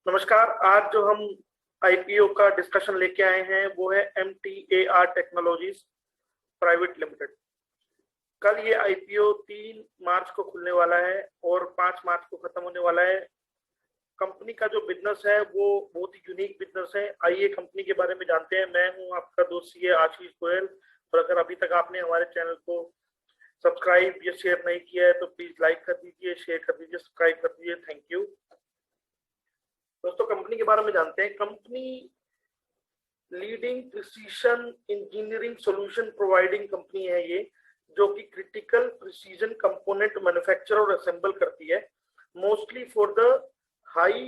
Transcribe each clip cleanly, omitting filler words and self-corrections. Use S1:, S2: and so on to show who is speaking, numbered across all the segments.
S1: नमस्कार। आज जो हम आईपीओ का डिस्कशन लेके आए हैं वो है MTAR टेक्नोलॉजीज प्राइवेट लिमिटेड। कल ये आईपीओ 3 मार्च को खुलने वाला है और 5 मार्च को खत्म होने वाला है। कंपनी का जो बिजनेस है वो बहुत ही यूनिक बिजनेस है। आइए कंपनी के बारे में जानते हैं। मैं हूं आपका दोस्त सीए आशीष गोयल, और अगर अभी तक आपने हमारे चैनल को सब्सक्राइब या शेयर नहीं किया है तो प्लीज लाइक कर दीजिए, शेयर कर दीजिए, सब्सक्राइब कर दीजिए। थैंक यू दोस्तों। कंपनी के बारे में जानते हैं। Company leading precision engineering solution providing company है ये, जो कि क्रिटिकल प्रिसीजन कंपोनेंट मैन्युफैक्चर और असेंबल करती है, mostly for the high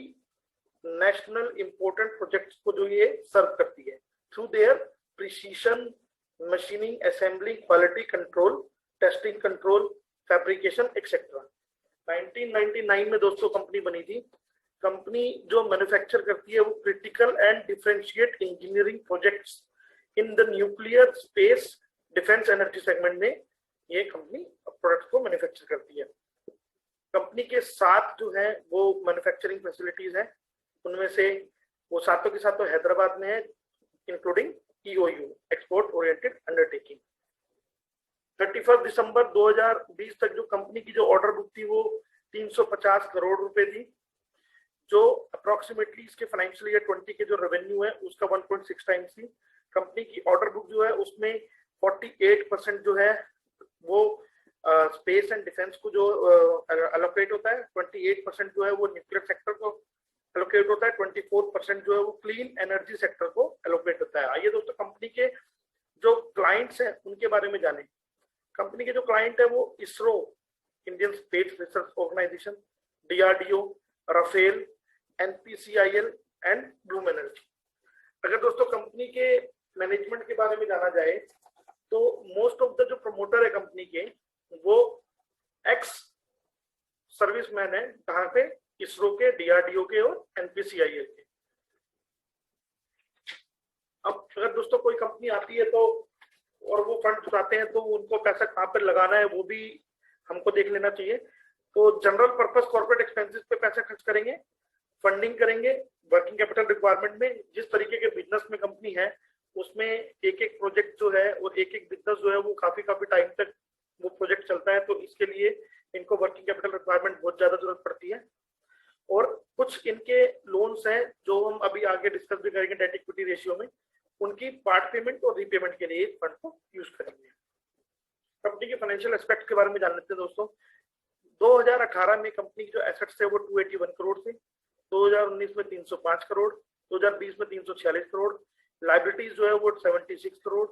S1: national important projects को जो ये सर्व करती है through their precision machining, assembling, quality control, testing control, fabrication etcetera. 1999 में दोस्तों कंपनी बनी थी। कंपनी जो मैन्युफैक्चर करती है वो critical and differentiate engineering projects in the nuclear space defence energy segment में ये कंपनी प्रोडक्ट्स को मैन्युफैक्चर करती है। कंपनी के 7 जो है वो मैन्युफैक्चरिंग फैसिलिटीज हैं, उनमें से वो सातों के सातों हैदराबाद में है, including EOU export oriented undertaking. 31 दिसंबर 2020 तक जो कंपनी की जो ऑर्डर बुक थी वो 350 करोड़ रुपए थी, जो अप्रोक्सीमेटली इसके फाइनेंशियल ईयर 20 के जो रेवेन्यू है उसका 1.6 टाइम्स थी। कंपनी की ऑर्डर बुक जो है उसमें 48% जो है वो स्पेस एंड डिफेंस को जो एलोकेट होता है, 28% जो है वो न्यूक्लियर सेक्टर को एलोकेट होता है, 24% जो है वो क्लीन एनर्जी सेक्टर को एलोकेट होता है। आइए दोस्तों कंपनी के जो क्लाइंट्स हैं उनके बारे में जानें। कंपनी के जो क्लाइंट है वो ISRO, Indian space research organisation, DRDO, Rafale, NPCIL and Bloom energy. अगर दोस्तों कंपनी के मैनेजमेंट के बारे में जाना जाए तो मोस्ट ऑफ द जो प्रमोटर है कंपनी के वो एक्स सर्विसमैन है, कहाँ पे? इसरो के, DRDO के और NPCIL के। अब अगर दोस्तों कोई कंपनी आती है तो और वो फंड जुटाते हैं तो उनको पैसा कहाँ पर लगाना है वो भी हमको देख लेना चाहिए। तो जनरल पर्पस कॉर्पोरेट एक्सपेंसेस पे पैसा खर्च करेंगे, फंडिंग करेंगे, वर्किंग कैपिटल रिक्वायरमेंट में। जिस तरीके के बिजनेस में कंपनी है उसमें एक एक प्रोजेक्ट जो है और एक एक बिजनेस जो है वो काफी टाइम तक वो प्रोजेक्ट चलता है, तो इसके लिए इनको वर्किंग कैपिटल रिक्वायरमेंट बहुत ज्यादा जरूरत पड़ती है। और कुछ इनके लोन्स हैं जो हम अभी आगे डिस्कस भी करेंगे डेट इक्विटी रेशियो में, उनकी पार्ट पेमेंट और रीपेमेंट के लिए फंड को यूज करेंगे। कंपनी के फाइनेंशियल एस्पेक्ट के बारे में जान लेते हैं दोस्तों। 2018 में कंपनी की जो एसेट्स है वो 281 करोड़ थे, 2019 में 305 करोड़, 2020 में 346 करोड़, लाइबिलिटीज जो है वो 76 करोड़,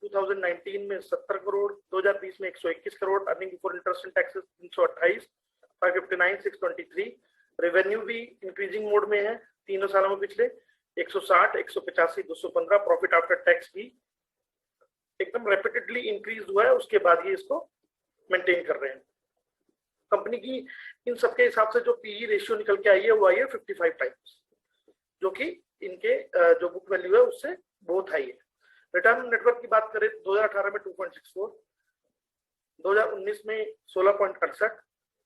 S1: 2019 में 70 करोड़, 2020 में 121 crore, earning before interest and taxes 328, 559, 623। Revenue भी इंक्रीजिंग मोड में है तीनों सालों में पिछले, 160, 185, 215। प्रॉफिट आफ्टर टैक्स भी एकदम रैपिडली इंक्रीज हुआ है, उसके बाद ये इसको मेंटेन कर रहे हैं। कंपनी की इन सबके हिसाब से जो पीई रेशियो निकल के आई है वो आई है 55 टाइम्स, जो कि इनके जो बुक वैल्यू है उससे बहुत हाई है। रिटर्न ऑन नेटवर्क की बात करें 2018 में 2.64, 2019 में 16.68,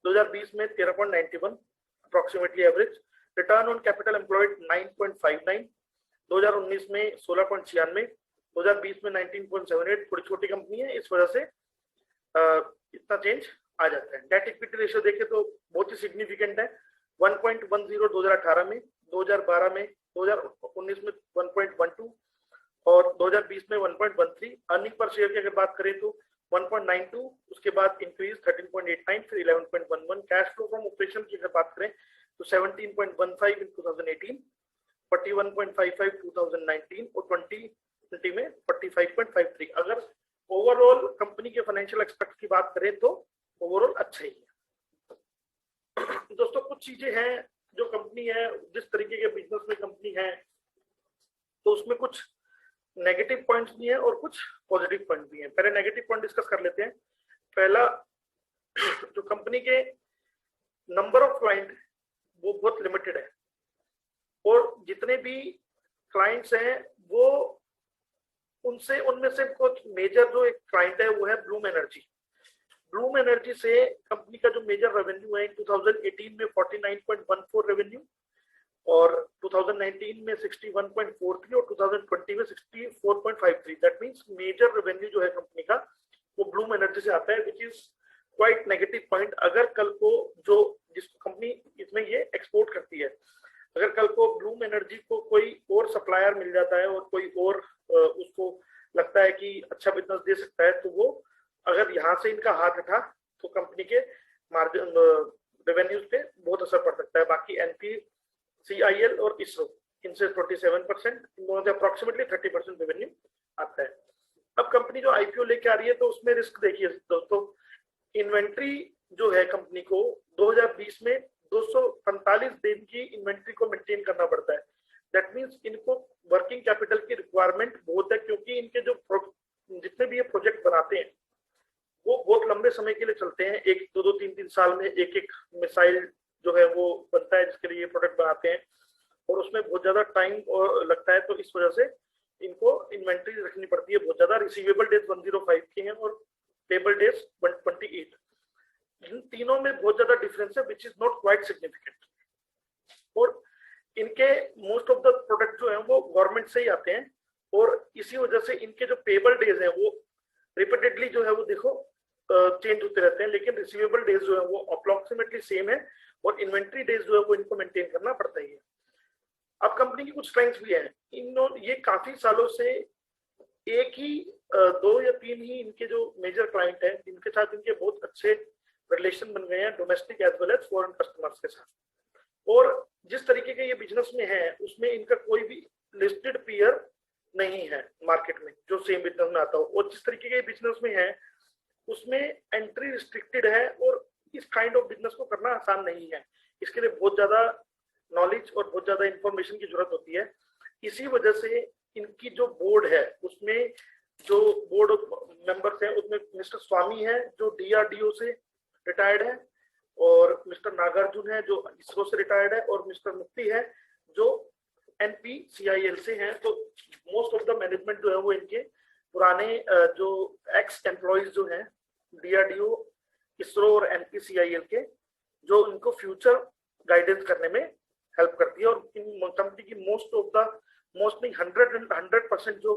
S1: 2020 में 13.91 approximately average. Return on capital employed 9.59, 2019 में 16.96, 2020 में 19.78। थोड़ी छोटी कंपनी है इस वजह से इतना चेंज आ जाता है। डेट इक्विटी रेशियो देखें तो बहुत ही सिग्निफिकेंट है, 1.10 2018 में, 2012 में, 2019 में 1.12 और 2020 में 1.13। अर्निंग पर शेयर की अगर बात करें तो 1.92, उसके बाद इंक्रीज 13.89, फिर 11.11। कैश फ्लो फ्रॉम ऑपरेशन की अगर बात करें तो 17.15 इन 2018, 41.55 2019 और 2020 में 45.53। अगर ओवरऑल कंपनी के फाइनेंशियल एक्सपेक्ट की बात करें तो ओवरऑल अच्छा ही है। दोस्तों कुछ चीजें हैं जो कंपनी है, जिस तरीके के बिजनेस में कंपनी है तो उसमें कुछ नेगेटिव पॉइंट्स भी हैं और कुछ पॉजिटिव पॉइंट भी हैं। पहले नेगेटिव पॉइंट डिस्कस कर लेते हैं। पहला, जो कंपनी के नंबर ऑफ क्लाइंट वो बहुत लिमिटेड है, और जितने भी क्लाइंट्स हैं वो उनमें से कुछ मेजर जो एक क्लाइंट है वो है ब्लूम एनर्जी। ब्लूम एनर्जी से कंपनी का जो मेजर रेवेन्यू है 2018 में 49.14 रेवेन्यू, और 2019 में 61.43 और 2020 में 64.53। दैट मींस मेजर रेवेन्यू जो है कंपनी का वो ब्लूम एनर्जी से आता है, which is quite negative point. अगर कल को जो जिस कंपनी इसमें ये एक्सपोर्ट करती है, अगर कल को ब्लूम एनर्जी को कोई और सप्लायर मिल जाता है और कोई और उसको लगता है कि अच्छा बिजनेस दे सकता है, तो वो अगर यहाँ से इनका हाथ हटा तो कंपनी के मार्जिन रेवेन्यूज पे बहुत असर पड़ सकता है। बाकी NPCIL और इसरो इनसे 27%, इन दोनों से अप्रोक्सीमेटली 30% रेवेन्यू आता है। अब कंपनी जो IPO लेके आ रही है तो उसमें रिस्क देखिए दोस्तों, इन्वेंट्री जो है कंपनी को 2020 में 245 दिन की इन्वेंट्री को मेंटेन करना पड़ता है। दैट मींस इनको वर्किंग कैपिटल की रिक्वायरमेंट बहुत है, क्योंकि इनके जो जितने भी ये प्रोजेक्ट बनाते हैं वो बहुत लंबे समय के लिए चलते हैं। 1-2-3 साल में एक मिसाइल जो है वो बनता है जिसके लिए ये प्रोडक्ट बनाते हैं, और उसमें बहुत ज्यादा टाइम और लगता है। तो इस वजह से इनको इन्वेंट्री रखनी पड़ती है बहुत ज्यादा। रिसीवेबल डेज 105 के हैं और पेबल डेज 128। इन तीनों में बहुत ज्यादा डिफरेंस है, which is not quite significant. और इनके मोस्ट ऑफ द प्रोडक्ट जो है वो गवर्नमेंट से ही आते हैं, और इसी वजह से इनके जो पेबल डेज है वो रिपीटेडली जो है वो देखो चेंज होते रहते हैं, लेकिन रिसीवेबल डेज जो है वो अप्रोक्सीमेटली सेम है, और इन्वेंट्री डेज जो है वो इनको मेंटेन करना पड़ता ही है। अब कंपनी की कुछ स्ट्रेंथ्स भी हैं। ये काफी सालों से एक ही 2 या 3 ही इनके जो मेजर क्लाइंट हैं जिनके साथ इनके बहुत अच्छे रिलेशन बन गए हैं, domestic as well as foreign customers के साथ। और जिस तरीके के ये बिजनेस में है उसमें इनका कोई भी लिस्टेड पीयर नहीं है मार्केट में जो सेम बिजनेस में आता हो, और जिस तरीके के बिजनेस में है उसमें एंट्री रिस्ट्रिक्टेड है, और इस काइंड ऑफ बिजनेस को करना आसान नहीं है। इसके लिए बहुत ज्यादा नॉलेज और बहुत ज्यादा इंफॉर्मेशन की जरूरत होती है। इसी वजह से इनकी जो बोर्ड है उसमें जो बोर्ड मेंबर्स हैं उसमें मिस्टर स्वामी है जो DRDO से रिटायर्ड है, और मिस्टर नागार्जुन है जो इसरो से रिटायर्ड है, और मिस्टर मुक्ति है जो NPCIL से हैं। तो मोस्ट ऑफ द मैनेजमेंट जो है वो इनके पुराने जो एक्स एम्प्लॉइज जो हैं DRDO, इसरो और NPCIL के, जो इनको फ्यूचर गाइडेंस करने में हेल्प करती है। और इन कंपनी की मोस्टली 100% जो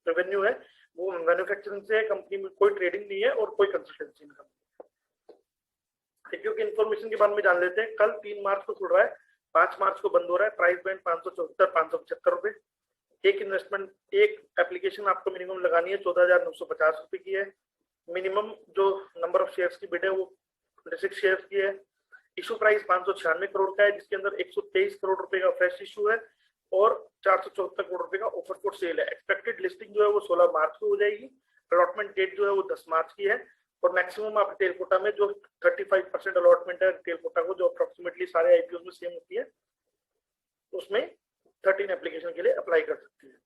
S1: रेवेन्यू है वो मैन्युफैक्चरिंग से है। कंपनी में कोई ट्रेडिंग नहीं है और कोई कंसल्टेंसी नहीं है। क्योंकि इन्फॉर्मेशन के बारे में जान लेते हैं। कल 3 मार्च को खुल रहा है, 5 मार्च को बंद हो रहा है। प्राइस बैंड 574-575 रुपए। एक इन्वेस्टमेंट, एक एप्लीकेशन आपको मिनिमम लगानी है 14,950 रुपए की है। मिनिमम जो नंबर ऑफ शेयर्स की बिड है वो 26 शेयर्स की है। इशू प्राइस 596 करोड़ का है, जिसके अंदर 123 करोड़ रुपए का फ्रेश इशू है और 474 करोड़ रुपए का ऑफर फॉर सेल है। एक्सपेक्टेड लिस्टिंग जो है वो 16 मार्च को हो जाएगी। अलॉटमेंट डेट जो है वो 10 मार्च की है, और मैक्सिमम आप रिटेल कोटा में जो 35% अलॉटमेंट है रिटेल कोटा को, जो अप्रोक्सीमेटली सारे IPO में सेम होती है, उसमें 13 एप्लीकेशन के लिए अप्लाई कर सकती है।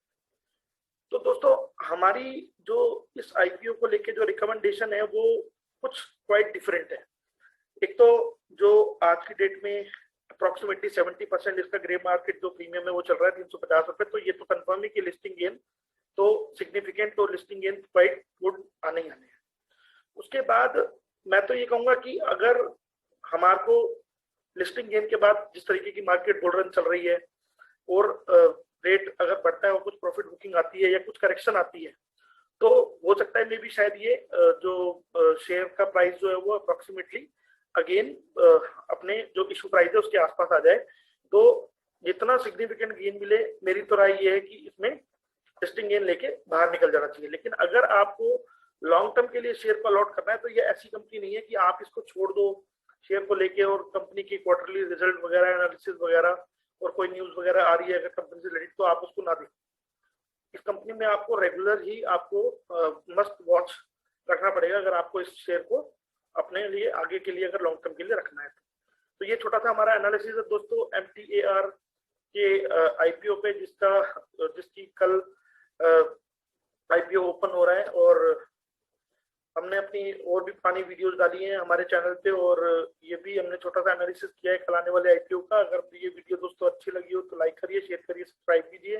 S1: तो दोस्तों हमारी जो इस IPO को लेके जो रिकमेंडेशन है वो कुछ क्वाइट डिफरेंट है। एक तो जो आज की डेट में अप्रोक्सीमेटली 70% इसका ग्रे मार्केट जो प्रीमियम है वो चल रहा है 350 रुपए। तो ये तो कंफर्म है कि लिस्टिंग गेन तो सिग्निफिकेंट, तो लिस्टिंग गेन क्वाइट गुड आने ही आने हैं। उसके बाद मैं तो ये कहूंगा कि अगर हमारे को लिस्टिंग गेन के बाद जिस तरीके की मार्केट बुल रन चल रही है और रेट अगर बढ़ता है और कुछ प्रॉफिट बुकिंग आती है या कुछ करेक्शन आती है, तो हो सकता है मे भी शायद ये जो शेयर का प्राइस जो है वो अप्रोक्सीमेटली अगेन अपने जो इशू प्राइस है उसके आसपास आ जाए। तो जितना सिग्निफिकेंट गेन मिले, मेरी तो राय ये है कि इसमें लिस्टिंग गेन लेके बाहर निकल जाना चाहिए। लेकिन अगर आपको लॉन्ग टर्म के लिए शेयर को अलॉट करना है तो ये ऐसी कंपनी नहीं है कि आप इसको छोड़ दो शेयर को लेके, और कंपनी की क्वार्टरली रिजल्ट वगैरह, एनालिसिस वगैरह और कोई न्यूज वगैरह आ रही है अगर कंपनी से रिलेटेड तो आप उसको ना देखें। इस कंपनी में आपको रेगुलर ही आपको मस्ट वॉच रखना पड़ेगा अगर आपको इस शेयर को अपने लिए आगे के लिए अगर लॉन्ग टर्म के लिए रखना है। तो ये छोटा सा हमारा एनालिसिस है दोस्तों MTAR के IPO पे, जिसकी कल IPO ओपन हो रहा है, और हमने अपनी और भी पुरानी वीडियोस डाली हैं हमारे चैनल पे, और ये भी हमने छोटा सा एनालिसिस किया है कल आने वाले IPO का। अगर ये वीडियो दोस्तों अच्छी लगी हो तो लाइक करिए, शेयर करिए, सब्सक्राइब कीजिए।